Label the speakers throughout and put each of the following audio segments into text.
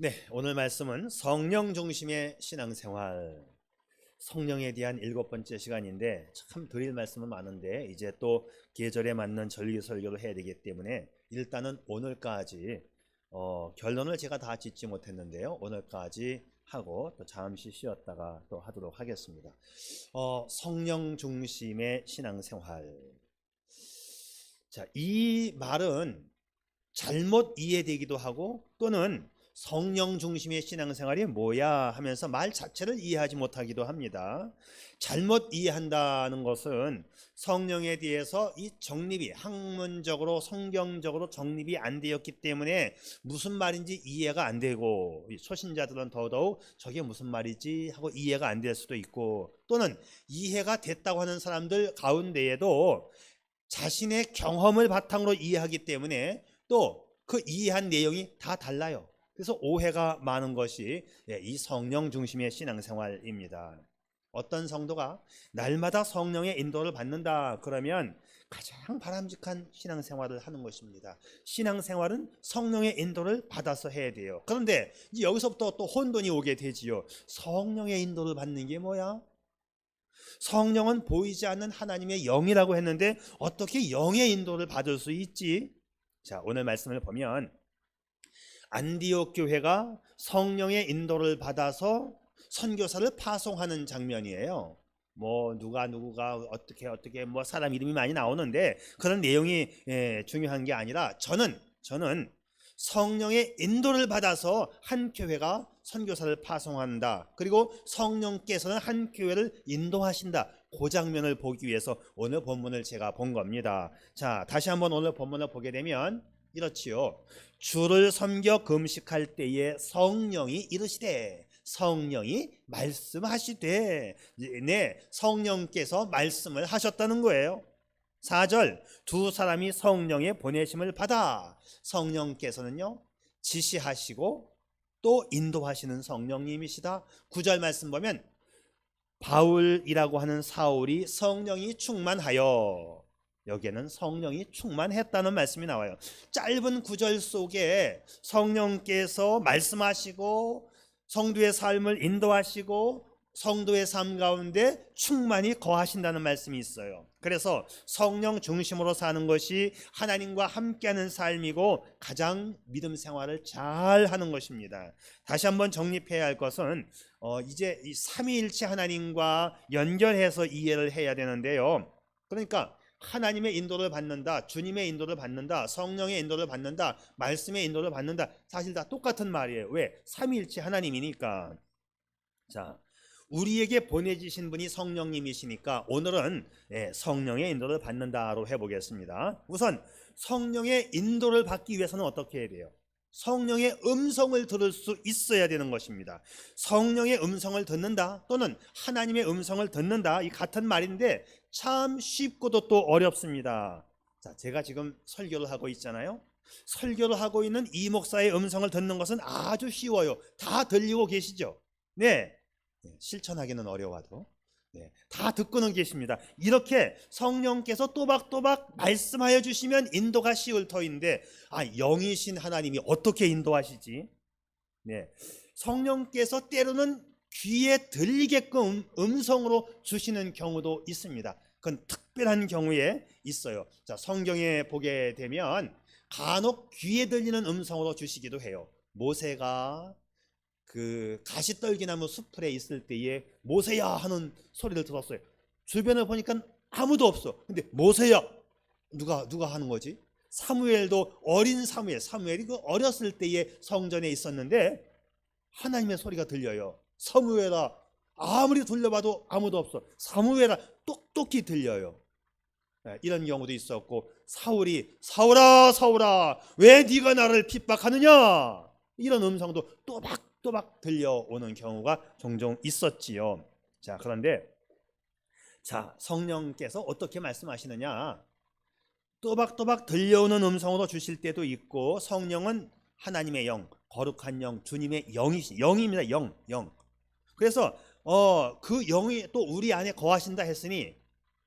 Speaker 1: 네, 오늘 말씀은 성령 중심의 신앙생활, 성령에 대한 7번째 시간인데 참 드릴 말씀은 많은데 이제 또 계절에 맞는 전리설교를 해야 되기 때문에 일단은 오늘까지 결론을 제가 다 짓지 못했는데요. 오늘까지 하고 또 잠시 쉬었다가 또 하도록 하겠습니다. 성령 중심의 신앙생활. 자, 이 말은 잘못 이해되기도 하고 또는 성령 중심의 신앙생활이 뭐야 하면서 말 자체를 이해하지 못하기도 합니다. 잘못 이해한다는 것은 성령에 대해서 이 정립이 학문적으로 성경적으로 정립이 안 되었기 때문에 무슨 말인지 이해가 안 되고, 초신자들은 더더욱 저게 무슨 말이지 하고 이해가 안 될 수도 있고, 또는 이해가 됐다고 하는 사람들 가운데에도 자신의 경험을 바탕으로 이해하기 때문에 또 그 이해한 내용이 다 달라요. 그래서 오해가 많은 것이 이 성령 중심의 신앙생활입니다. 어떤 성도가 날마다 성령의 인도를 받는다 그러면 가장 바람직한 신앙생활을 하는 것입니다. 신앙생활은 성령의 인도를 받아서 해야 돼요. 그런데 이제 여기서부터 또 혼돈이 오게 되지요. 성령의 인도를 받는 게 뭐야? 성령은 보이지 않는 하나님의 영이라고 했는데 어떻게 영의 인도를 받을 수 있지? 자, 오늘 말씀을 보면 안디옥 교회가 성령의 인도를 받아서 선교사를 파송하는 장면이에요. 뭐 누가 어떻게 뭐 사람 이름이 많이 나오는데 그런 내용이 중요한 게 아니라 저는 성령의 인도를 받아서 한 교회가 선교사를 파송한다. 그리고 성령께서는 한 교회를 인도하신다. 그 장면을 보기 위해서 오늘 본문을 제가 본 겁니다. 자, 다시 한번 오늘 본문을 보게 되면 이렇지요. 주를 섬겨 금식할 때에 성령이 이르시되, 성령이 말씀하시되, 네, 성령께서 말씀을 하셨다는 거예요. 4절, 두 사람이 성령의 보내심을 받아. 성령께서는요 지시하시고 또 인도하시는 성령님이시다. 9절 말씀 보면 바울이라고 하는 사울이 성령이 충만하여, 여기에는 성령이 충만했다는 말씀이 나와요. 짧은 구절 속에 성령께서 말씀하시고 성도의 삶을 인도하시고 성도의 삶 가운데 충만히 거하신다는 말씀이 있어요. 그래서 성령 중심으로 사는 것이 하나님과 함께하는 삶이고 가장 믿음 생활을 잘 하는 것입니다. 다시 한번 정립해야 할 것은 이제 이 삼위일체 하나님과 연결해서 이해를 해야 되는데요. 그러니까 하나님의 인도를 받는다, 주님의 인도를 받는다, 성령의 인도를 받는다, 말씀의 인도를 받는다, 사실 다 똑같은 말이에요. 왜? 삼위일체 하나님이니까. 자, 우리에게 보내주신 분이 성령님이시니까 오늘은 성령의 인도를 받는다로 해보겠습니다. 우선 성령의 인도를 받기 위해서는 어떻게 해야 돼요? 성령의 음성을 들을 수 있어야 되는 것입니다. 성령의 음성을 듣는다 또는 하나님의 음성을 듣는다, 이 같은 말인데 참 쉽고도 또 어렵습니다. 자, 제가 지금 설교를 하고 있잖아요. 설교를 하고 있는 이 목사의 음성을 듣는 것은 아주 쉬워요. 다 들리고 계시죠? 네, 실천하기는 어려워도 다 듣고는 계십니다. 이렇게 성령께서 또박또박 말씀하여 주시면 인도가 쉬울 터인데, 영이신 하나님이 어떻게 인도하시지? 성령께서 때로는 귀에 들리게끔 음성으로 주시는 경우도 있습니다. 그건 특별한 경우에 있어요. 자, 성경에 보게 되면 간혹 귀에 들리는 음성으로 주시기도 해요. 모세가 그 가시떨기나무 숲풀에 있을 때에 모세야 하는 소리를 들었어요. 주변을 보니까 아무도 없어. 근데 모세야, 누가 하는 거지? 사무엘도 어린 사무엘이 그 어렸을 때에 성전에 있었는데 하나님의 소리가 들려요. 사무엘아, 아무리 돌려봐도 아무도 없어. 사무엘아, 똑똑히 들려요. 이런 경우도 있었고, 사울아 왜 네가 나를 핍박하느냐, 이런 음성도 또박 들려오는 경우가 종종 있었지요. 자, 그런데 성령께서 어떻게 말씀하시느냐? 또박또박 들려오는 음성으로 주실 때도 있고, 성령은 하나님의 영, 거룩한 영, 주님의 영입니다. 영. 그래서 그 영이 또 우리 안에 거하신다 했으니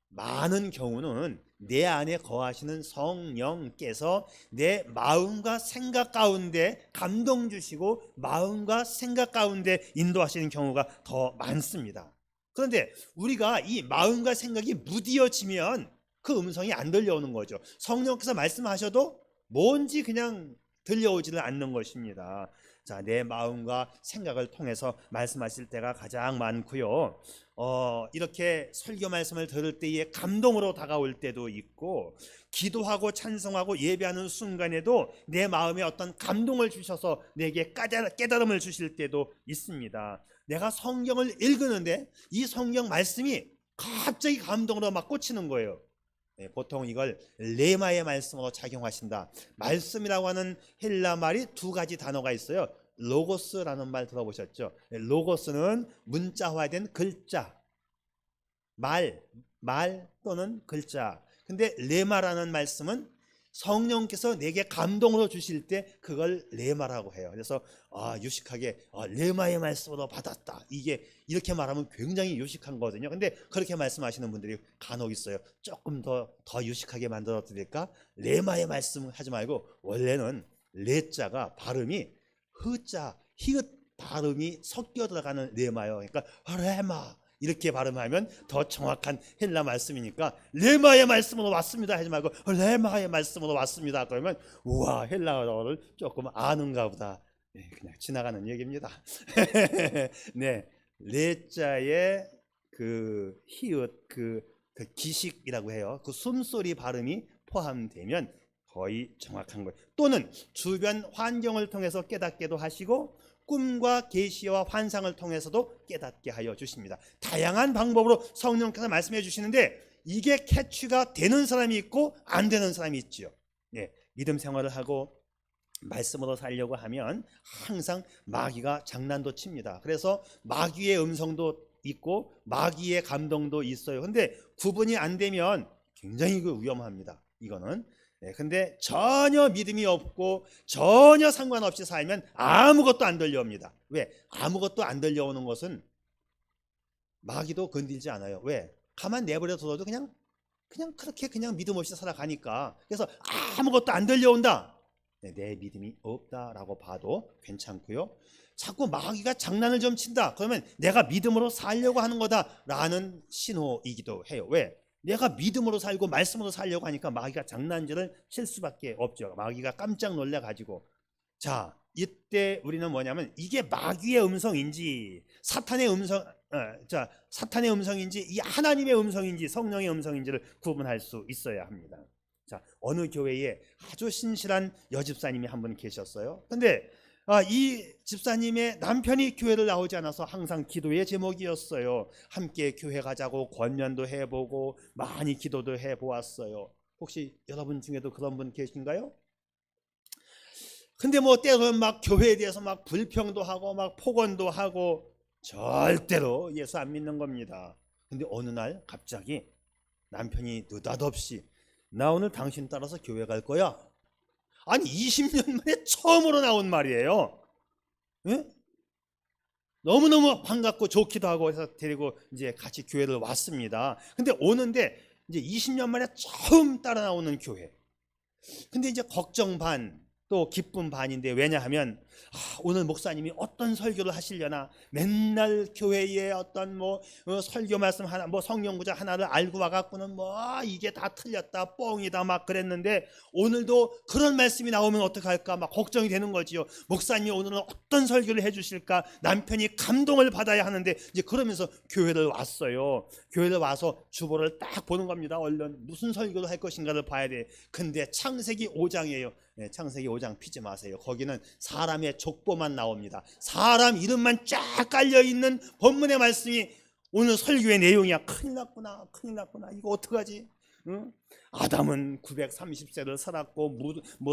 Speaker 1: 많은 경우는 내 안에 거하시는 성령께서 내 마음과 생각 가운데 감동 주시고 마음과 생각 가운데 인도하시는 경우가 더 많습니다. 그런데 우리가 이 마음과 생각이 무디어지면 그 음성이 안 들려오는 거죠. 성령께서 말씀하셔도 뭔지 그냥 들려오지는 않는 것입니다. 자, 내 마음과 생각을 통해서 말씀하실 때가 가장 많고요. 이렇게 설교 말씀을 들을 때에 감동으로 다가올 때도 있고, 기도하고 찬송하고 예배하는 순간에도 내 마음에 어떤 감동을 주셔서 내게 깨달음을 주실 때도 있습니다. 내가 성경을 읽는데 이 성경 말씀이 갑자기 감동으로 막 꽂히는 거예요. 보통 이걸 레마의 말씀으로 작용하신다. 말씀이라고 하는 헬라 말이 두 가지 단어가 있어요. 로고스라는 말 들어보셨죠? 로고스는 문자화된 글자, 말 또는 글자. 근데 레마라는 말씀은 성령께서 내게 감동으로 주실 때 그걸 레마라고 해요. 그래서 유식하게 레마의 말씀으로 받았다. 이게 이렇게 말하면 굉장히 유식한 거거든요. 근데 그렇게 말씀하시는 분들이 간혹 있어요. 조금 더 유식하게 만들어 드릴까? 레마의 말씀 하지 말고 원래는 레자가 발음이 흐자, 히읗 발음이 섞여 들어가는 레마요. 그러니까 레마 이렇게 발음하면 더 정확한 헬라 말씀이니까 레마의 말씀으로 왔습니다 하지 말고 레마의 말씀으로 왔습니다. 그러면 우와, 헬라어를 조금 아는가 보다. 네, 그냥 지나가는 얘기입니다. 네, 레자의 그 히읗 그 기식이라고 해요. 그 숨소리 발음이 포함되면 거의 정확한 거예요. 또는 주변 환경을 통해서 깨닫게도 하시고 꿈과 계시와 환상을 통해서도 깨닫게 하여 주십니다. 다양한 방법으로 성령께서 말씀해 주시는데 이게 캐치가 되는 사람이 있고 안 되는 사람이 있죠. 네, 믿음 생활을 하고 말씀으로 살려고 하면 항상 마귀가 장난도 칩니다. 그래서 마귀의 음성도 있고 마귀의 감동도 있어요. 근데 구분이 안 되면 굉장히 위험합니다. 이거는. 근데 전혀 믿음이 없고 전혀 상관없이 살면 아무것도 안 들려옵니다. 왜? 아무것도 안 들려오는 것은 마귀도 건들지 않아요. 왜? 가만 내버려 둬도 그냥 그렇게 그냥 믿음 없이 살아가니까. 그래서 아무것도 안 들려온다. 내 믿음이 없다라고 봐도 괜찮고요. 자꾸 마귀가 장난을 좀 친다. 그러면 내가 믿음으로 살려고 하는 거다라는 신호이기도 해요. 왜? 내가 믿음으로 살고 말씀으로 살려고 하니까 마귀가 장난질을 칠 수밖에 없죠. 마귀가 깜짝 놀래가지고. 자, 이때 우리는 뭐냐면 이게 마귀의 음성인지 사탄의 사탄의 음성인지 이 하나님의 음성인지 성령의 음성인지를 구분할 수 있어야 합니다. 자, 어느 교회에 아주 신실한 여집사님이 한 분 계셨어요. 근데 이 집사님의 남편이 교회를 나오지 않아서 항상 기도의 제목이었어요. 함께 교회 가자고 권면도 해보고 많이 기도도 해보았어요. 혹시 여러분 중에도 그런 분 계신가요? 근데 뭐 때로는 막 교회에 대해서 막 불평도 하고 막 폭언도 하고 절대로 예수 안 믿는 겁니다. 근데 어느 날 갑자기 남편이 느닷없이 나 오늘 당신 따라서 교회 갈 거야. 아니 20년 만에 처음으로 나온 말이에요. 예? 너무너무 반갑고 좋기도 하고 해서 데리고 이제 같이 교회를 왔습니다. 근데 오는데 이제 20년 만에 처음 따라 나오는 교회. 근데 이제 걱정 반 또 기쁨 반인데 왜냐하면 오늘 목사님이 어떤 설교를 하시려나 맨날 교회에 어떤 설교 말씀 하나 성경 구절 하나를 알고 와갖고는 이게 다 틀렸다 뻥이다 막 그랬는데 오늘도 그런 말씀이 나오면 어떡할까 막 걱정이 되는 거지요. 목사님이 오늘은 어떤 설교를 해주실까 남편이 감동을 받아야 하는데 이제 그러면서 교회를 왔어요. 교회를 와서 주보를 딱 보는 겁니다. 얼른 무슨 설교를 할 것인가를 봐야 돼. 근데 창세기 5장이에요. 네, 창세기 5장 피지 마세요. 거기는 사람의 족보만 나옵니다. 사람 이름만 쫙 깔려있는 본문의 말씀이 오늘 설교의 내용이야. 큰일 났구나 이거 어떡하지? 응? 아담은 930세를 살았고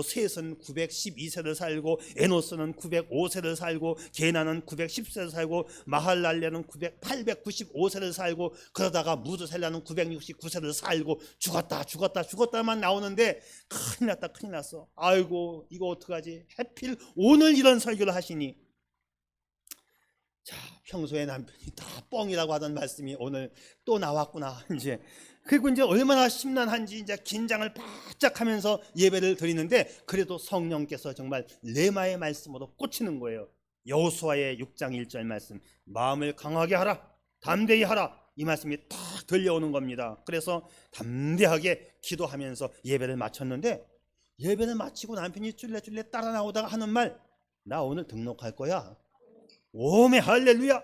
Speaker 1: 셋은 912세를 살고 에노스는 905세를 살고 게나는 910세를 살고 마할랄레는 895세를 살고 그러다가 무드셀라는 969세를 살고 죽었다만 나오는데 큰일 났어. 아이고 이거 어떡하지? 하필 오늘 이런 설교를 하시니 자, 평소에 남편이 다 뻥이라고 하던 말씀이 오늘 또 나왔구나. 이제 그리고 이제 얼마나 심란한지 이제 긴장을 바짝 하면서 예배를 드리는데, 그래도 성령께서 정말 레마의 말씀으로 꽂히는 거예요. 여호수아의 6장 1절 말씀, 마음을 강하게 하라, 담대히 하라, 이 말씀이 딱 들려오는 겁니다. 그래서 담대하게 기도하면서 예배를 마쳤는데, 예배를 마치고 남편이 쫄래쫄래 따라 나오다가 하는 말, 나 오늘 등록할 거야. 오메 할렐루야.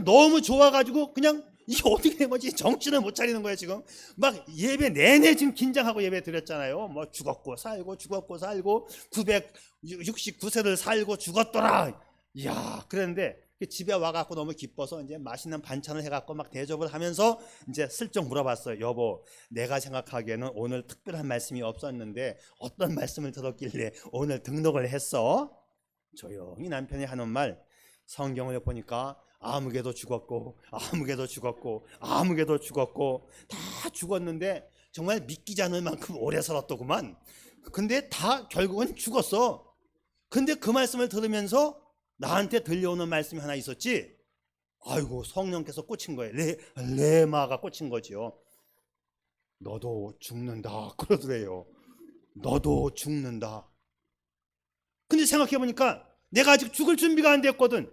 Speaker 1: 너무 좋아가지고 그냥 이게 어떻게 된 거지? 정신을 못 차리는 거예요. 지금 막 예배 내내 지금 긴장하고 예배 드렸잖아요. 뭐 죽었고 살고 죽었고 살고 969세를 살고 죽었더라. 이야, 그랬는데 집에 와갖고 너무 기뻐서 이제 맛있는 반찬을 해갖고 막 대접을 하면서 이제 슬쩍 물어봤어요. 여보, 내가 생각하기에는 오늘 특별한 말씀이 없었는데 어떤 말씀을 들었길래 오늘 등록을 했어? 조용히 남편이 하는 말, 성경을 보니까 아무개도 죽었고 아무개도 죽었고 아무개도 죽었고 다 죽었는데 정말 믿기지 않을 만큼 오래 살았더구만. 근데 다 결국은 죽었어. 근데 그 말씀을 들으면서 나한테 들려오는 말씀이 하나 있었지. 아이고, 성령께서 꽂힌 거예요. 레마가 꽂힌 거지요. 너도 죽는다 그러더래요. 너도 죽는다. 근데 생각해보니까 내가 아직 죽을 준비가 안 됐거든.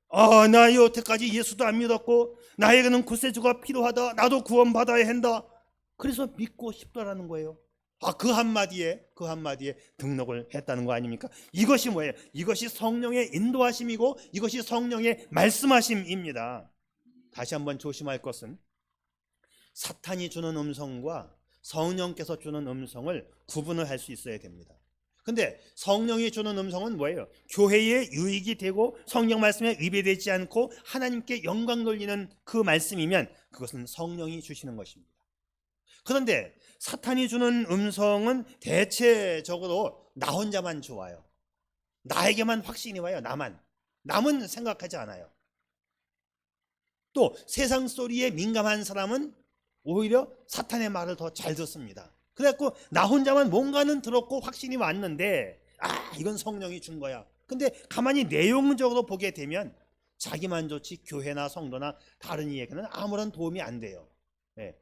Speaker 1: 아, 나 여태까지 예수도 안 믿었고 나에게는 구세주가 필요하다, 나도 구원받아야 한다. 그래서 믿고 싶다라는 거예요. 아, 그 한마디에 등록을 했다는 거 아닙니까? 이것이 뭐예요? 이것이 성령의 인도하심이고 이것이 성령의 말씀하심입니다. 다시 한번 조심할 것은, 사탄이 주는 음성과 성령께서 주는 음성을 구분을 할 수 있어야 됩니다. 근데 성령이 주는 음성은 뭐예요? 교회에 유익이 되고 성령 말씀에 위배되지 않고 하나님께 영광 돌리는 그 말씀이면 그것은 성령이 주시는 것입니다. 그런데 사탄이 주는 음성은 대체적으로 나 혼자만 좋아요. 나에게만 확신이 와요. 남은 생각하지 않아요. 또 세상 소리에 민감한 사람은 오히려 사탄의 말을 더 잘 듣습니다. 그래갖고 나 혼자만 뭔가는 들었고 확신이 왔는데, 아, 이건 성령이 준 거야. 근데 가만히 내용적으로 보게 되면 자기만 좋지 교회나 성도나 다른 이에게는 아무런 도움이 안 돼요. 네.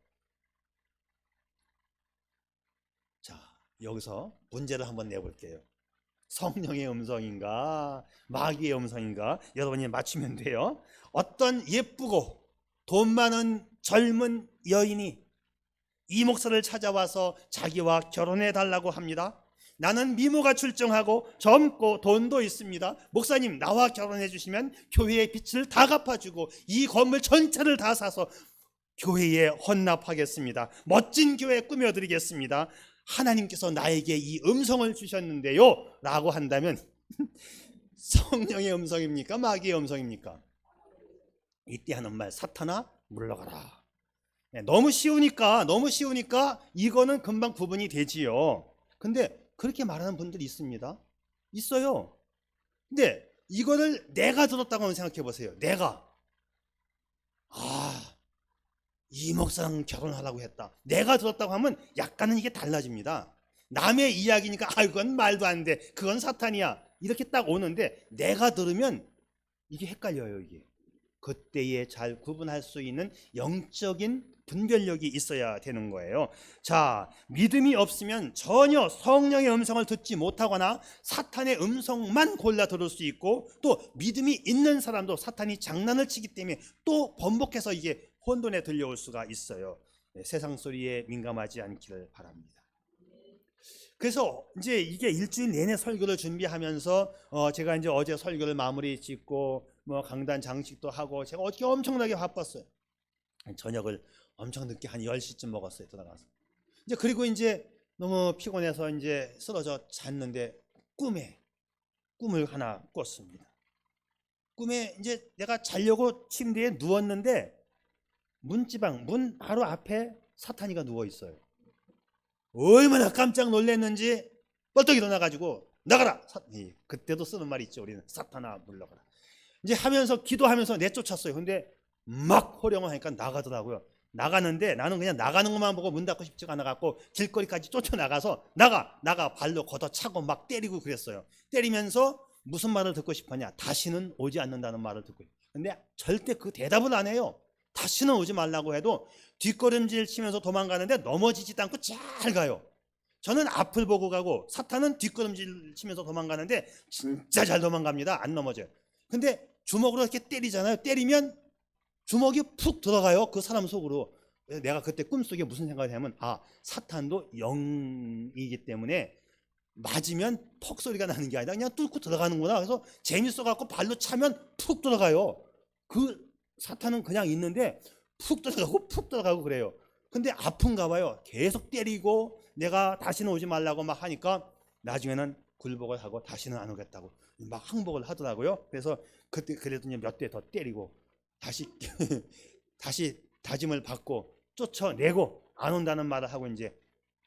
Speaker 1: 자, 여기서 문제를 한번 내볼게요. 성령의 음성인가 마귀의 음성인가 여러분이 맞추면 돼요. 어떤 예쁘고 돈 많은 젊은 여인이 이 목사를 찾아와서 자기와 결혼해 달라고 합니다. 나는 미모가 출중하고 젊고 돈도 있습니다. 목사님, 나와 결혼해 주시면 교회의 빚을 다 갚아주고 이 건물 전체를 다 사서 교회에 헌납하겠습니다. 멋진 교회 꾸며드리겠습니다. 하나님께서 나에게 이 음성을 주셨는데요 라고 한다면 성령의 음성입니까? 마귀의 음성입니까? 이때 하는 말, 사탄아 물러가라. 너무 쉬우니까 이거는 금방 구분이 되지요. 근데 그렇게 말하는 분들이 있습니다. 있어요. 근데 이거를 내가 들었다고 한번 생각해 보세요. 내가 이 목사랑 결혼하라고 했다. 내가 들었다고 하면 약간은 이게 달라집니다. 남의 이야기니까 그건 말도 안 돼, 그건 사탄이야, 이렇게 딱 오는데 내가 들으면 이게 헷갈려요. 이게 그때에 잘 구분할 수 있는 영적인 분별력이 있어야 되는 거예요. 자, 믿음이 없으면 전혀 성령의 음성을 듣지 못하거나 사탄의 음성만 골라 들을 수 있고, 또 믿음이 있는 사람도 사탄이 장난을 치기 때문에 또 번복해서 이게 혼돈에 들려올 수가 있어요. 세상 소리에 민감하지 않기를 바랍니다. 그래서 이제 이게 일주일 내내 설교를 준비하면서 제가 이제 어제 설교를 마무리 짓고 뭐 강단 장식도 하고 제가 어떻게 엄청나게 바빴어요. 저녁을 엄청 늦게 한 10시쯤 먹었어요. 들어가서 이제, 그리고 이제 너무 피곤해서 이제 쓰러져 잤는데 꿈을 하나 꿨습니다. 꿈에 이제 내가 자려고 침대에 누웠는데 문 바로 앞에 사탄이가 누워 있어요. 얼마나 깜짝 놀랐는지 뻘떡 일어나가지고 나가라. 그때도 쓰는 말이 있죠. 우리는 사탄아 물러가라. 이제 하면서 기도하면서 내쫓았어요. 근데 막 호령을 하니까 나가더라고요. 나가는데 나는 그냥 나가는 것만 보고 문 닫고 싶지가 않아갖고 길거리까지 쫓아나가서 나가 발로 걷어차고 막 때리고 그랬어요. 때리면서 무슨 말을 듣고 싶었냐, 다시는 오지 않는다는 말을 듣고. 근데 절대 그 대답을 안 해요. 다시는 오지 말라고 해도 뒷걸음질 치면서 도망가는데 넘어지지도 않고 잘 가요. 저는 앞을 보고 가고 사탄은 뒷걸음질 치면서 도망가는데 진짜 잘 도망갑니다. 안 넘어져요. 근데 주먹으로 이렇게 때리잖아요. 때리면 주먹이 푹 들어가요. 그 사람 속으로. 내가 그때 꿈속에 무슨 생각을 하냐면 사탄도 영이기 때문에 맞으면 퍽 소리가 나는 게 아니라 그냥 뚫고 들어가는구나. 그래서 재밌어 갖고 발로 차면 푹 들어가요. 그 사탄은 그냥 있는데 푹 들어가고 그래요. 근데 아픈가 봐요. 계속 때리고 내가 다시는 오지 말라고 막 하니까 나중에는 굴복을 하고 다시는 안 오겠다고 막 항복을 하더라고요. 그래서 그때 그래도 몇 대 더 때리고 다시 다시 다짐을 받고 쫓아내고 안 온다는 말을 하고 이제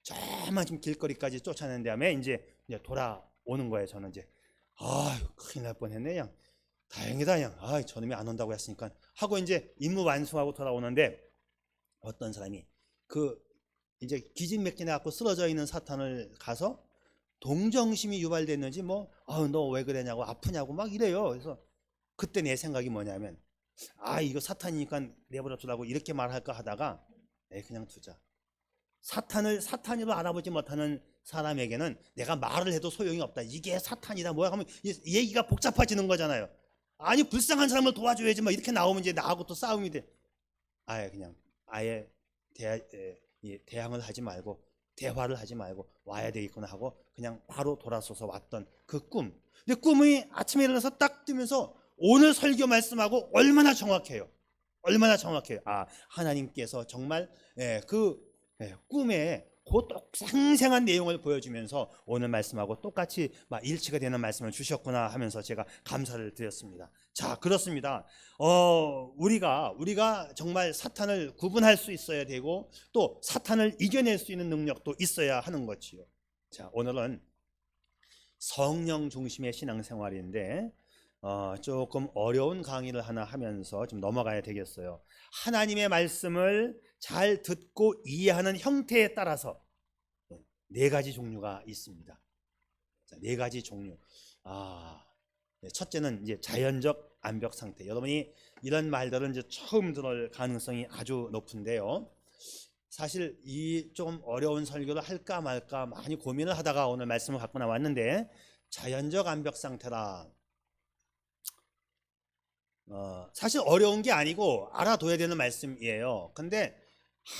Speaker 1: 저만큼 길거리까지 쫓아낸 다음에 이제 돌아오는 거예요. 저는 이제 아유 큰일 날 뻔했네. 그냥 다행이다. 그냥 저놈이 안 온다고 했으니까 하고 이제 임무 완수하고 돌아오는데 어떤 사람이 그 이제 기진맥진해 갖고 쓰러져 있는 사탄을 가서 동정심이 유발됐는지 뭐 너 왜 그러냐고 아프냐고 막 이래요. 그래서 그때 내 생각이 뭐냐면 이거 사탄이니까 내버려 두라고 이렇게 말할까 하다가 그냥 두자. 사탄을 사탄으로 알아보지 못하는 사람에게는 내가 말을 해도 소용이 없다. 이게 사탄이다 뭐야 하면 얘기가 복잡해지는 거잖아요. 아니 불쌍한 사람을 도와줘야지 뭐 이렇게 나오면 이제 나하고 또 싸움이 돼. 그냥 아예 대항을 하지 말고 대화를 하지 말고 와야 되겠구나 하고 그냥 바로 돌아서서 왔던 그 꿈. 근데 꿈이 아침에 일어나서 딱 뜨면서 오늘 설교 말씀하고 얼마나 정확해요. 얼마나 정확해요. 하나님께서 정말 그 꿈에 그 생생한 내용을 보여주면서 오늘 말씀하고 똑같이 일치가 되는 말씀을 주셨구나 하면서 제가 감사를 드렸습니다. 자, 그렇습니다. 우리가 정말 사탄을 구분할 수 있어야 되고 또 사탄을 이겨낼 수 있는 능력도 있어야 하는 것이요. 자, 오늘은 성령 중심의 신앙생활인데 조금 어려운 강의를 하나 하면서 좀 넘어가야 되겠어요. 하나님의 말씀을 잘 듣고 이해하는 형태에 따라서 네 가지 종류가 있습니다. 자, 네 가지 종류. 첫째는 이제 자연적 암벽 상태. 여러분이 이런 말들은 이제 처음 들을 가능성이 아주 높은데요. 사실 이 좀 어려운 설교를 할까 말까 많이 고민을 하다가 오늘 말씀을 갖고 나왔는데 자연적 암벽 상태라. 사실 어려운 게 아니고 알아둬야 되는 말씀이에요. 근데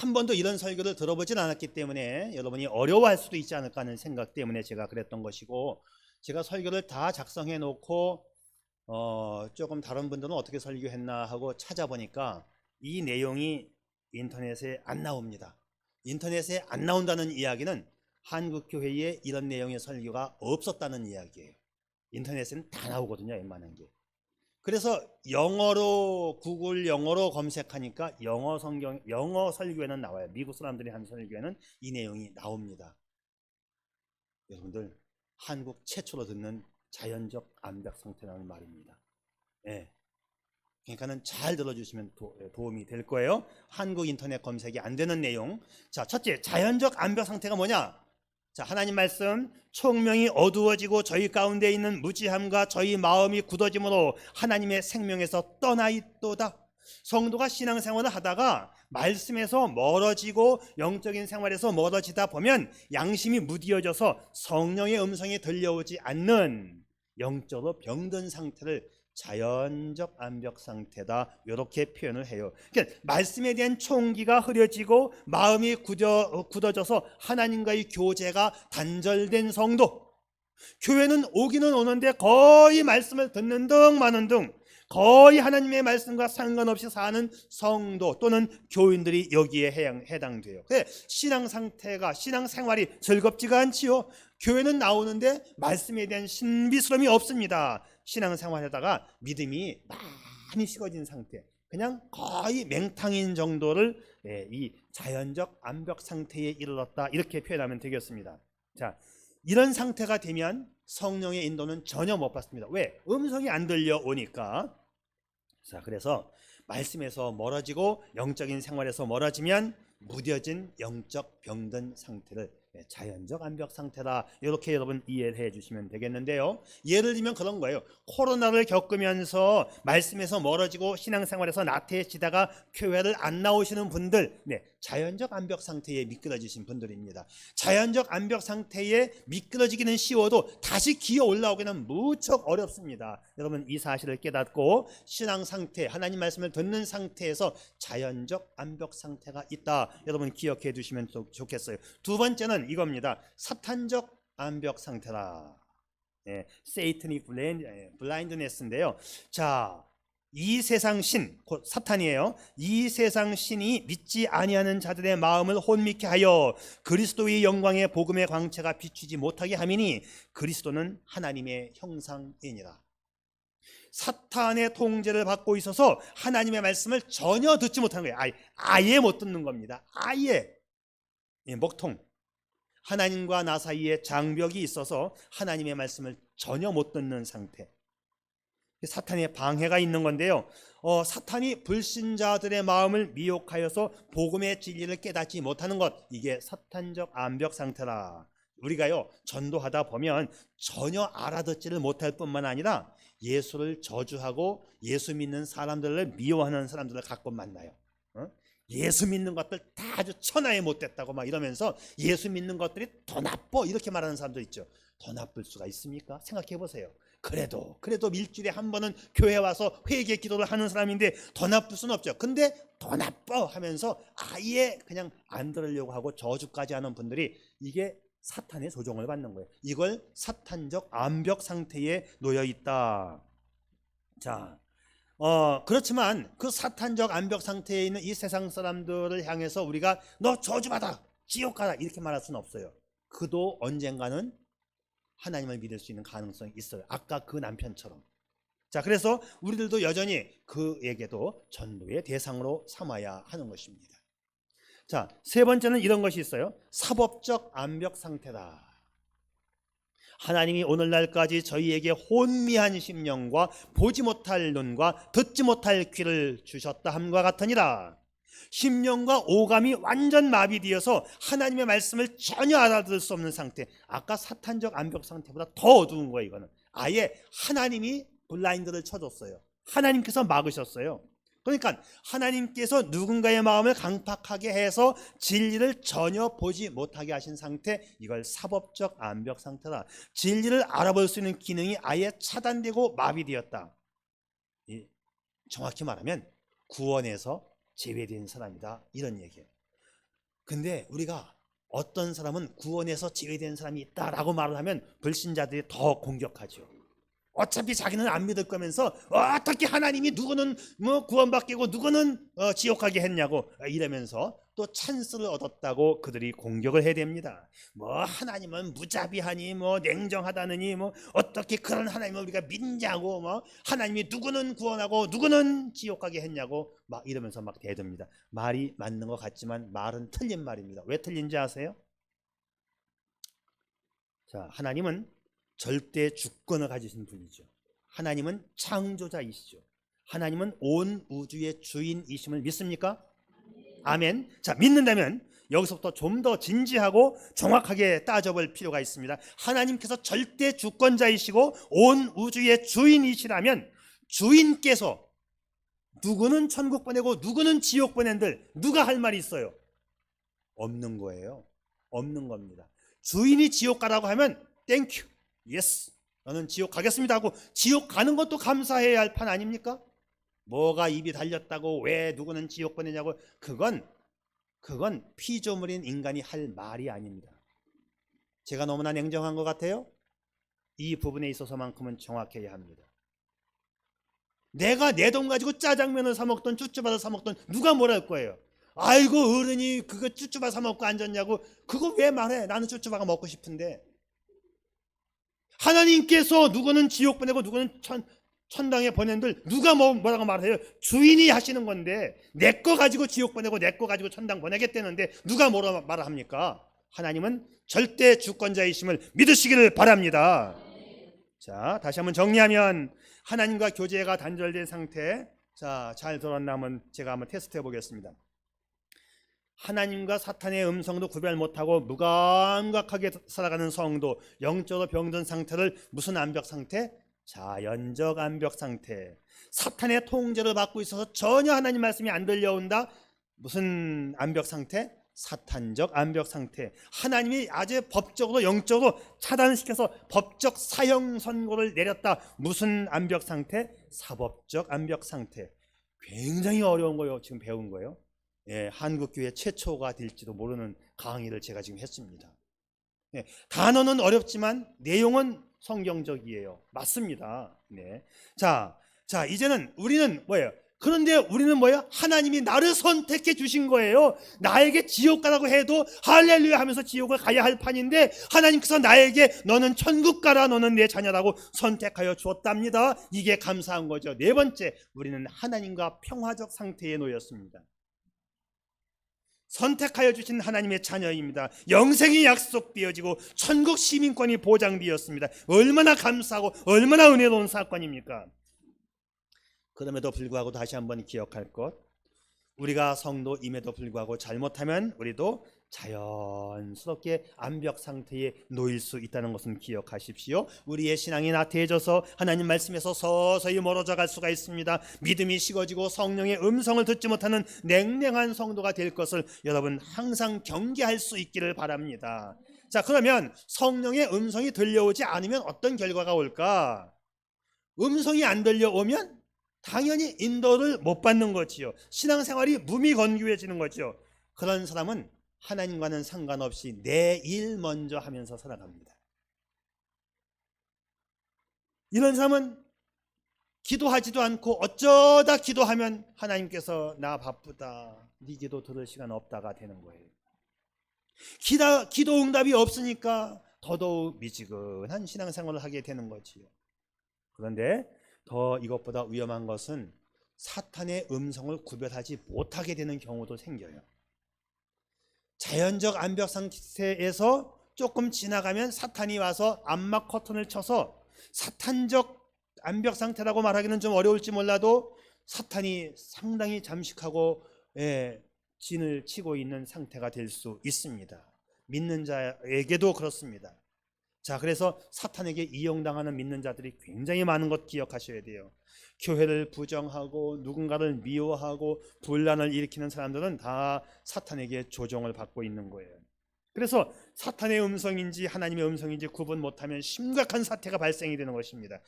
Speaker 1: 한 번도 이런 설교를 들어보진 않았기 때문에 여러분이 어려워할 수도 있지 않을까 하는 생각 때문에 제가 그랬던 것이고, 제가 설교를 다 작성해 놓고 조금 다른 분들은 어떻게 설교했나 하고 찾아보니까 이 내용이 인터넷에 안 나옵니다. 인터넷에 안 나온다는 이야기는 한국교회에 이런 내용의 설교가 없었다는 이야기예요. 인터넷에는 다 나오거든요, 웬만한 게. 그래서 영어로 구글 영어로 검색하니까 영어 설교에는 나와요. 미국 사람들이 한 설교에는 이 내용이 나옵니다. 여러분들 한국 최초로 듣는 자연적 암벽 상태라는 말입니다. 그러니까는 잘 들어주시면 도움이 될 거예요. 한국 인터넷 검색이 안 되는 내용. 자, 첫째, 자연적 암벽 상태가 뭐냐? 자, 하나님 말씀, 총명이 어두워지고 저희 가운데 있는 무지함과 저희 마음이 굳어짐으로 하나님의 생명에서 떠나 있도다. 성도가 신앙생활을 하다가 말씀에서 멀어지고 영적인 생활에서 멀어지다 보면 양심이 무디어져서 성령의 음성이 들려오지 않는 영적으로 병든 상태를 자연적 암벽 상태다, 이렇게 표현을 해요. 그러니까 말씀에 대한 총기가 흐려지고 마음이 굳어져서 하나님과의 교제가 단절된 성도, 교회는 오기는 오는데 거의 말씀을 듣는 등 마는 등 거의 하나님의 말씀과 상관없이 사는 성도 또는 교인들이 여기에 해당돼요. 신앙생활이 즐겁지가 않지요. 교회는 나오는데 말씀에 대한 신비스러움이 없습니다. 신앙생활에다가 믿음이 많이 식어진 상태, 그냥 거의 맹탕인 정도를 이 자연적 암벽 상태에 이르렀다, 이렇게 표현하면 되겠습니다. 자, 이런 상태가 되면 성령의 인도는 전혀 못 받습니다. 왜? 음성이 안 들려오니까. 자, 그래서 말씀에서 멀어지고 영적인 생활에서 멀어지면 무뎌진 영적 병든 상태를 자연적 암벽 상태다. 이렇게 여러분 이해를 해 주시면 되겠는데요. 예를 들면 그런 거예요. 코로나를 겪으면서 말씀에서 멀어지고 신앙생활에서 나태해지다가 교회를 안 나오시는 분들, 자연적 암벽 상태에 미끄러지신 분들입니다. 자연적 암벽 상태에 미끄러지기는 쉬워도 다시 기어 올라오기는 무척 어렵습니다. 여러분 이 사실을 깨닫고 신앙 상태, 하나님 말씀을 듣는 상태에서 자연적 암벽 상태가 있다. 여러분 기억해 두시면 좋겠어요. 두 번째는 이겁니다. 사탄적 암벽 상태다. Satanic blindness인데요. 자, 이 세상 신, 곧 사탄이에요. 이 세상 신이 믿지 아니하는 자들의 마음을 혼미케 하여 그리스도의 영광의 복음의 광채가 비추지 못하게 함이니 그리스도는 하나님의 형상이니라. 사탄의 통제를 받고 있어서 하나님의 말씀을 전혀 듣지 못하는 거예요. 아예 못 듣는 겁니다. 아예. 먹통. 하나님과 나 사이에 장벽이 있어서 하나님의 말씀을 전혀 못 듣는 상태. 사탄의 방해가 있는 건데요. 사탄이 불신자들의 마음을 미혹하여서 복음의 진리를 깨닫지 못하는 것, 이게 사탄적 암벽 상태라. 우리가요 전도하다 보면 전혀 알아듣지를 못할 뿐만 아니라 예수를 저주하고 예수 믿는 사람들을 미워하는 사람들을 가끔 만나요. 예수 믿는 것들 다 아주 천하에 못됐다고 막 이러면서 예수 믿는 것들이 더 나빠 이렇게 말하는 사람도 있죠. 더 나쁠 수가 있습니까? 생각해 보세요. 그래도 일주일에 한 번은 교회 와서 회개 기도를 하는 사람인데 더 나쁠 수는 없죠. 근데 더 나빠 하면서 아예 그냥 안 들으려고 하고 저주까지 하는 분들이, 이게 사탄의 조종을 받는 거예요. 이걸 사탄적 암벽 상태에 놓여 있다. 자, 그렇지만 그 사탄적 암벽 상태에 있는 이 세상 사람들을 향해서 우리가 너 저주받아, 지옥 가라 이렇게 말할 수는 없어요. 그도 언젠가는 하나님을 믿을 수 있는 가능성이 있어요. 아까 그 남편처럼. 자, 그래서 우리들도 여전히 그에게도 전도의 대상으로 삼아야 하는 것입니다. 자, 세 번째는 이런 것이 있어요. 사법적 암벽 상태다. 하나님이 오늘날까지 저희에게 혼미한 심령과 보지 못할 눈과 듣지 못할 귀를 주셨다 함과 같으니라. 심령과 오감이 완전 마비되어서 하나님의 말씀을 전혀 알아들을 수 없는 상태. 아까 사탄적 암벽 상태보다 더 어두운 거예요. 이거는 아예 하나님이 블라인드를 쳐줬어요. 하나님께서 막으셨어요. 그러니까 하나님께서 누군가의 마음을 강팍하게 해서 진리를 전혀 보지 못하게 하신 상태, 이걸 사법적 암벽 상태다. 진리를 알아볼 수 있는 기능이 아예 차단되고 마비되었다. 정확히 말하면 구원에서 제외된 사람이다, 이런 얘기예요. 근데 우리가 어떤 사람은 구원에서 제외된 사람이 있다라고 말을 하면 불신자들이 더 공격하죠. 어차피 자기는 안 믿을 거면서 어떻게 하나님이 누구는 구원받게 누구는 지옥 가게 했냐고 이러면서 또 찬스를 얻었다고 그들이 공격을 해야 됩니다. 하나님은 무자비하니 냉정하다느니 어떻게 그런 하나님을 우리가 믿냐고 하나님이 누구는 구원하고 누구는 지옥 가게 했냐고 막 이러면서 막 대듭니다. 말이 맞는 것 같지만 말은 틀린 말입니다. 왜 틀린지 아세요? 자, 하나님은 절대 주권을 가지신 분이죠. 하나님은 창조자이시죠. 하나님은 온 우주의 주인이심을 믿습니까? 아멘. 자, 믿는다면 여기서부터 좀 더 진지하고 정확하게 따져볼 필요가 있습니다. 하나님께서 절대 주권자이시고 온 우주의 주인이시라면 주인께서 누구는 천국 보내고 누구는 지옥 보낸들 누가 할 말이 있어요? 없는 거예요. 없는 겁니다. 주인이 지옥 가라고 하면 땡큐, 예스, 너는 지옥 가겠습니다 하고 지옥 가는 것도 감사해야 할 판 아닙니까? 뭐가 입이 달렸다고 왜 누구는 지옥 보내냐고, 그건 피조물인 인간이 할 말이 아닙니다. 제가 너무나 냉정한 것 같아요? 이 부분에 있어서만큼은 정확해야 합니다. 내가 내 돈 가지고 짜장면을 사 먹던 쭈쭈바를 사 먹던 누가 뭐라 할 거예요? 아이고 어른이 그거 쭈쭈바 사 먹고 앉았냐고, 그거 왜 말해? 나는 쭈쭈바가 먹고 싶은데. 하나님께서 누구는 지옥 보내고 누구는 천당에 보낸들 누가 뭐라고 말해요? 주인이 하시는 건데 내 거 가지고 지옥 보내고 내 거 가지고 천당 보내겠다는데 누가 뭐라 말을 합니까? 하나님은 절대 주권자이심을 믿으시기를 바랍니다. 자, 다시 한번 정리하면 하나님과 교제가 단절된 상태. 자, 잘 들었나 한번 제가 한번 테스트 해보겠습니다. 하나님과 사탄의 음성도 구별 못하고 무감각하게 살아가는 성도, 영적으로 병든 상태를 무슨 암벽 상태? 자연적 암벽 상태. 사탄의 통제를 받고 있어서 전혀 하나님 말씀이 안 들려온다. 무슨 암벽 상태? 사탄적 암벽 상태. 하나님이 아주 법적으로 영적으로 차단시켜서 법적 사형 선고를 내렸다. 무슨 암벽 상태? 사법적 암벽 상태. 굉장히 어려운 거요. 지금 배운 거예요. 예, 한국교회 최초가 될지도 모르는 강의를 제가 지금 했습니다. 네, 단어는 어렵지만 내용은 성경적이에요. 맞습니다. 네. 자, 이제는 우리는 뭐예요? 그런데 우리는 뭐예요? 하나님이 나를 선택해 주신 거예요. 나에게 지옥 가라고 해도 할렐루야 하면서 지옥을 가야 할 판인데 하나님께서 나에게 너는 천국 가라, 너는 내 자녀라고 선택하여 주었답니다. 이게 감사한 거죠. 네 번째, 우리는 하나님과 평화적 상태에 놓였습니다. 선택하여 주신 하나님의 자녀입니다. 영생이 약속되어지고 천국 시민권이 보장되었습니다. 얼마나 감사하고 얼마나 은혜로운 사건입니까? 그럼에도 불구하고 다시 한번 기억할 것, 우리가 성도임에도 불구하고 잘못하면 우리도 자연스럽게 암벽 상태에 놓일 수 있다는 것은 기억하십시오. 우리의 신앙이 나태해져서 하나님 말씀에서 서서히 멀어져 갈 수가 있습니다. 믿음이 식어지고 성령의 음성을 듣지 못하는 냉랭한 성도가 될 것을 여러분 항상 경계할 수 있기를 바랍니다. 자, 그러면 성령의 음성이 들려오지 않으면 어떤 결과가 올까? 음성이 안 들려오면 당연히 인도를 못 받는 거지요. 신앙생활이 무미건조해지는 거죠. 그런 사람은 하나님과는 상관없이 내 일 먼저 하면서 살아갑니다. 이런 사람은 기도하지도 않고 어쩌다 기도하면 하나님께서 나 바쁘다, 네 기도 들을 시간 없다가 되는 거예요. 기도 응답이 없으니까 더더욱 미지근한 신앙생활을 하게 되는 거지요. 그런데 더 이것보다 위험한 것은 사탄의 음성을 구별하지 못하게 되는 경우도 생겨요. 자연적 암벽 상태에서 조금 지나가면 사탄이 와서 암막 커튼을 쳐서, 사탄적 암벽 상태라고 말하기는 좀 어려울지 몰라도 사탄이 상당히 잠식하고 진을 치고 있는 상태가 될 수 있습니다. 믿는 자에게도 그렇습니다. 자, 그래서 사탄에게 이용당하는 믿는 자들이 굉장히 많은 것 기억하셔야 돼요. 교회를 부정하고 누군가를 미워하고 분란을 일으키는 사람들은 다 사탄에게 조종을 받고 있는 거예요. 그래서 사탄의 음성인지 하나님의 음성인지 구분 못하면 심각한 사태가 발생이 되는 것입니다.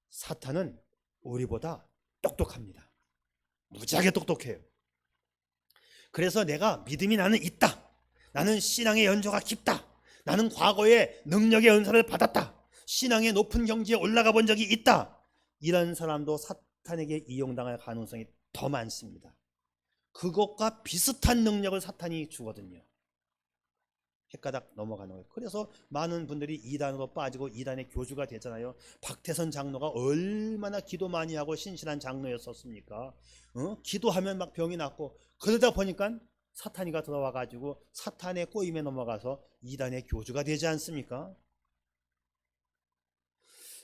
Speaker 1: 사탄은 우리보다 똑똑합니다. 무지하게 똑똑해요. 그래서 내가 믿음이 나는 있다, 나는 신앙의 연조가 깊다, 나는 과거에 능력의 은사를 받았다, 신앙의 높은 경지에 올라가 본 적이 있다, 이런 사람도 사탄에게 이용당할 가능성이 더 많습니다. 그것과 비슷한 능력을 사탄이 주거든요. 헷가닥 넘어가는 거예요. 그래서 많은 분들이 이단으로 빠지고 이단의 교주가 되잖아요. 박태선 장로가 얼마나 기도 많이 하고 신실한 장로였었습니까? 기도하면 막 병이 낫고, 그러다 보니까 사탄이가 들어와 가지고 사탄의 꼬임에 넘어가서 이단의 교주가 되지 않습니까?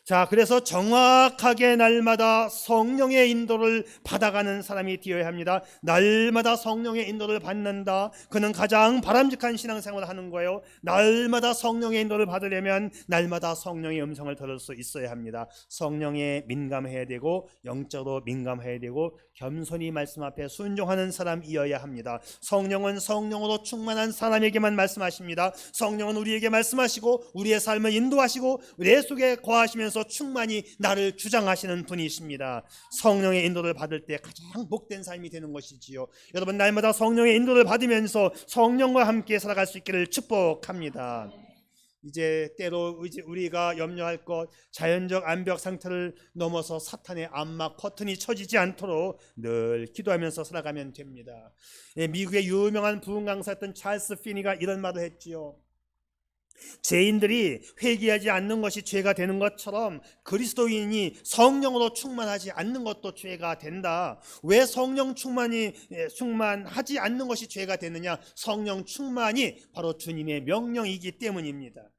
Speaker 1: 자, 그래서 정확하게 날마다 성령의 인도를 받아가는 사람이 되어야 합니다. 날마다 성령의 인도를 받는다, 그는 가장 바람직한 신앙생활을 하는 거예요. 날마다 성령의 인도를 받으려면 날마다 성령의 음성을 들을 수 있어야 합니다. 성령에 민감해야 되고, 영적으로 민감해야 되고, 겸손히 말씀 앞에 순종하는 사람이어야 합니다. 성령은 성령으로 충만한 사람에게만 말씀하십니다. 성령은 우리에게 말씀하시고 우리의 삶을 인도하시고 내 속에 거하시면서 충만히 나를 주장하시는 분이십니다. 성령의 인도를 받을 때 가장 복된 삶이 되는 것이지요. 여러분, 날마다 성령의 인도를 받으면서 성령과 함께 살아갈 수 있기를 축복합니다. 이제 때로 우리가 염려할 것, 자연적 암벽 상태를 넘어서 사탄의 암막 커튼이 쳐지지 않도록 늘 기도하면서 살아가면 됩니다. 미국의 유명한 부흥 강사였던 찰스 피니가 이런 말을 했지요. 죄인들이 회개하지 않는 것이 죄가 되는 것처럼 그리스도인이 성령으로 충만하지 않는 것도 죄가 된다. 왜 성령 충만하지 않는 것이 죄가 되느냐? 성령 충만이 바로 주님의 명령이기 때문입니다.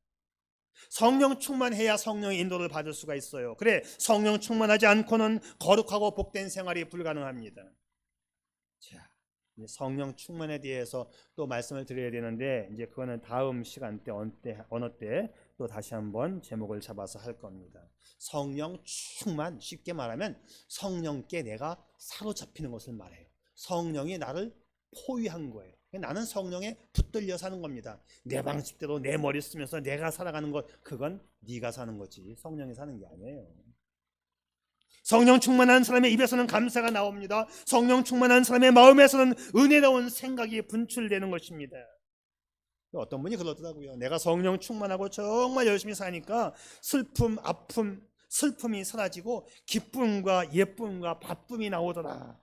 Speaker 1: 성령 충만해야 성령의 인도를 받을 수가 있어요. 그래, 성령 충만하지 않고는 거룩하고 복된 생활이 불가능합니다. 자, 이제 성령 충만에 대해서 또 말씀을 드려야 되는데 이제 그거는 다음 시간 때 어느 때 또 다시 한번 제목을 잡아서 할 겁니다. 성령 충만, 쉽게 말하면 성령께 내가 사로잡히는 것을 말해요. 성령이 나를 포위한 거예요. 나는 성령에 붙들려 사는 겁니다. 내 방식대로 내 머리 쓰면서 내가 살아가는 것, 그건 네가 사는 거지 성령이 사는 게 아니에요. 성령 충만한 사람의 입에서는 감사가 나옵니다. 성령 충만한 사람의 마음에서는 은혜로운 생각이 분출되는 것입니다. 어떤 분이 그러더라고요. 내가 성령 충만하고 정말 열심히 사니까 슬픔, 아픔, 슬픔이 사라지고 기쁨과 예쁨과 바쁨이 나오더라.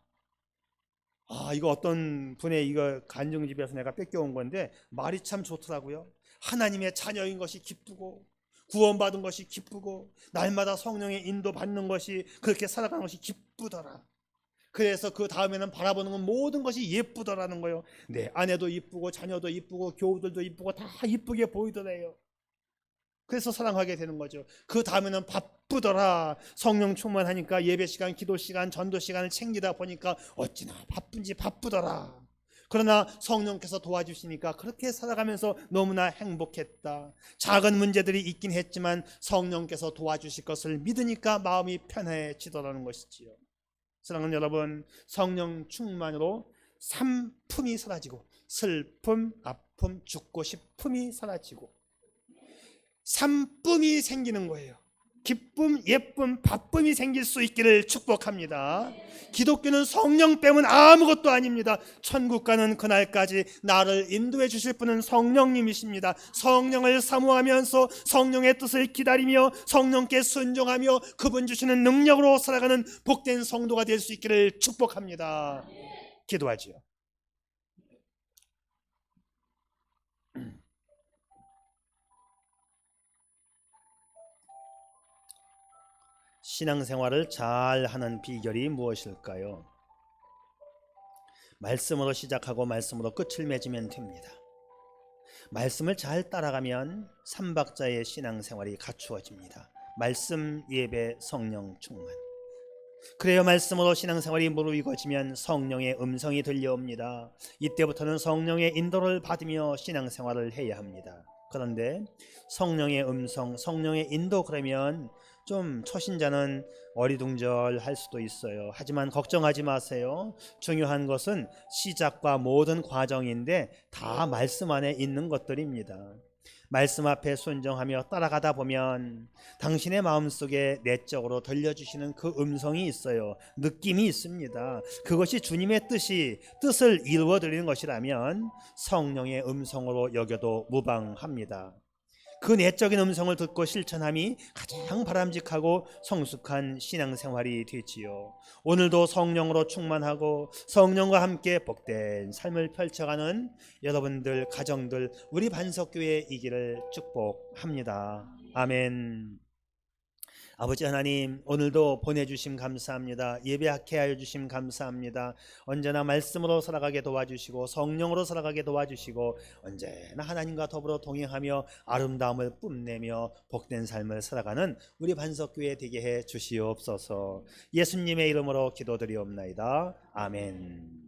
Speaker 1: 이거 어떤 분의 이거 간증집에서 내가 뺏겨온 건데 말이 참 좋더라고요. 하나님의 자녀인 것이 기쁘고 구원받은 것이 기쁘고 날마다 성령의 인도 받는 것이, 그렇게 살아가는 것이 기쁘더라. 그래서 그 다음에는 바라보는 건 모든 것이 예쁘더라는 거예요. 내 아내도 이쁘고 자녀도 이쁘고 교우들도 이쁘고 다 이쁘게 보이더래요. 그래서 사랑하게 되는 거죠. 그 다음에는 바쁘더라. 성령 충만하니까 예배 시간, 기도 시간, 전도 시간을 챙기다 보니까 어찌나 바쁜지 바쁘더라. 그러나 성령께서 도와주시니까 그렇게 살아가면서 너무나 행복했다. 작은 문제들이 있긴 했지만 성령께서 도와주실 것을 믿으니까 마음이 편해지더라는 것이지요. 사랑하는 여러분, 성령 충만으로 삼품이 사라지고 슬픔, 아픔, 죽고 싶음이 사라지고 삼쁨이 생기는 거예요. 기쁨, 예쁨, 바쁨이 생길 수 있기를 축복합니다. 기독교는 성령 빼면 아무것도 아닙니다. 천국 가는 그날까지 나를 인도해 주실 분은 성령님이십니다. 성령을 사모하면서 성령의 뜻을 기다리며 성령께 순종하며 그분 주시는 능력으로 살아가는 복된 성도가 될 수 있기를 축복합니다. 기도하지요. 신앙생활을 잘 하는 비결이 무엇일까요? 말씀으로 시작하고 말씀으로 끝을 맺으면 됩니다. 말씀을 잘 따라가면 삼박자의 신앙생활이 갖추어집니다. 말씀, 예배, 성령 충만. 그래야 말씀으로 신앙생활이 무르익어지면 성령의 음성이 들려옵니다. 이때부터는 성령의 인도를 받으며 신앙생활을 해야 합니다. 그런데 성령의 음성, 성령의 인도, 그러면 좀 초신자는 어리둥절할 수도 있어요. 하지만 걱정하지 마세요. 중요한 것은 시작과 모든 과정인데 다 말씀 안에 있는 것들입니다. 말씀 앞에 순종하며 따라가다 보면 당신의 마음속에 내적으로 들려주시는 그 음성이 있어요. 느낌이 있습니다. 그것이 주님의 뜻을 이루어드리는 것이라면 성령의 음성으로 여겨도 무방합니다. 그 내적인 음성을 듣고 실천함이 가장 바람직하고 성숙한 신앙생활이 되지요. 오늘도 성령으로 충만하고 성령과 함께 복된 삶을 펼쳐가는 여러분들, 가정들, 우리 반석교회이기를 축복합니다. 아멘. 아버지 하나님, 오늘도 보내주심 감사합니다. 예배하게 하여 주심 감사합니다. 언제나 말씀으로 살아가게 도와주시고 성령으로 살아가게 도와주시고 언제나 하나님과 더불어 동행하며 아름다움을 뿜내며 복된 삶을 살아가는 우리 반석교회 되게 해 주시옵소서. 예수님의 이름으로 기도드리옵나이다. 아멘.